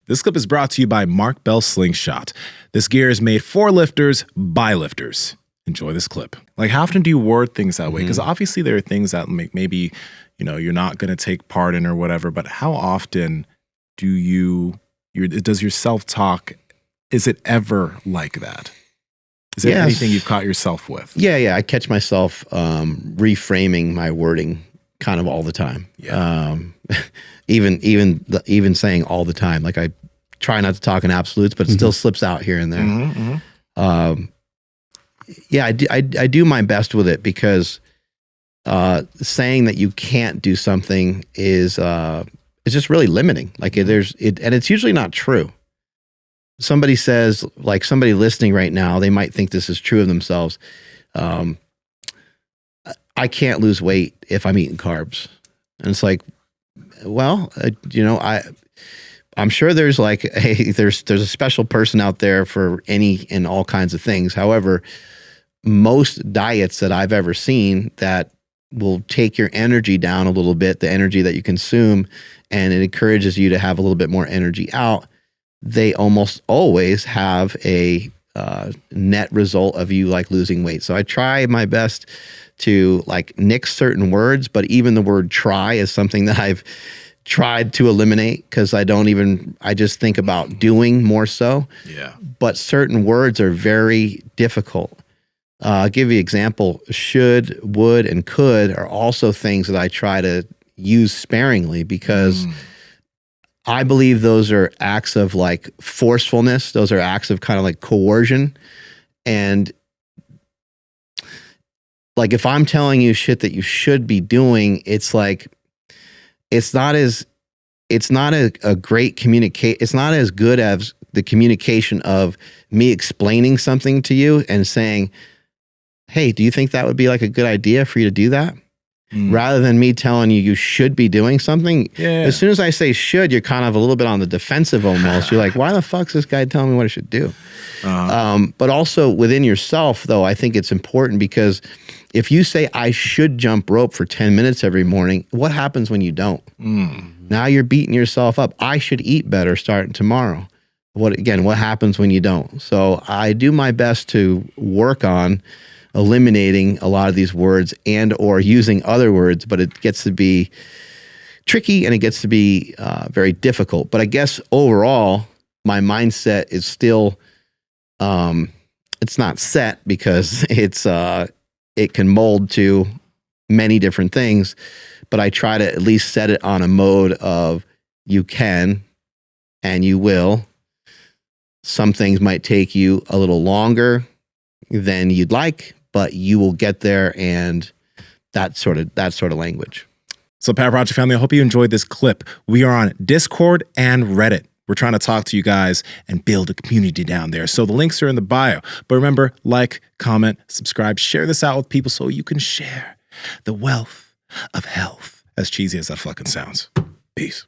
This clip is brought to you by Mark Bell Slingshot. This gear is made for lifters by lifters. Enjoy this clip. Like, how often do you word things that way? Because obviously there are things that maybe, you know, you're not going to take part in or whatever, but how often do does your self-talk, is it ever like that? Is there anything you've caught yourself with? Yeah. I catch myself reframing my wording kind of all the time. Yeah. Even saying all the time. Like, I try not to talk in absolutes, but it still slips out here and there. I do my best with it, because saying that you can't do something is just really limiting. Like, and it's usually not true. Somebody says, like, somebody listening right now, they might think this is true of themselves. I can't lose weight if I'm eating carbs. And it's like, well, I'm sure there's like, there's a special person out there for any and all kinds of things. However, most diets that I've ever seen that will take your energy down a little bit, the energy that you consume, and it encourages you to have a little bit more energy out, they almost always have a net result of you like losing weight. So I try my best to like nix certain words, but even the word try is something that I've tried to eliminate, because I just think about doing more so. Yeah. But certain words are very difficult. I'll give you an example. Should, would, and could are also things that I try to use sparingly, because I believe those are acts of like forcefulness. Those are acts of kind of like coercion. And like, if I'm telling you shit that you should be doing, it's like, it's not a great communicate. It's not as good as the communication of me explaining something to you and saying, hey, do you think that would be like a good idea for you to do that? Rather than me telling you should be doing something. Yeah. As soon as I say should, you're kind of a little bit on the defensive almost. You're like, why the fuck's this guy telling me what I should do? But also within yourself, though, I think it's important, because if you say I should jump rope for 10 minutes every morning, what happens when you don't? Now you're beating yourself up. I should eat better starting tomorrow. What happens when you don't? So I do my best to work on eliminating a lot of these words and or using other words, but it gets to be tricky and it gets to be very difficult. But I guess overall, my mindset is still, it's not set, because it can mold to many different things, but I try to at least set it on a mode of you can and you will. Some things might take you a little longer than you'd like, but you will get there, and that sort of language. So, Power Project family, I hope you enjoyed this clip. We are on Discord and Reddit. We're trying to talk to you guys and build a community down there. So the links are in the bio. But remember, like, comment, subscribe, share this out with people so you can share the wealth of health. As cheesy as that fucking sounds. Peace.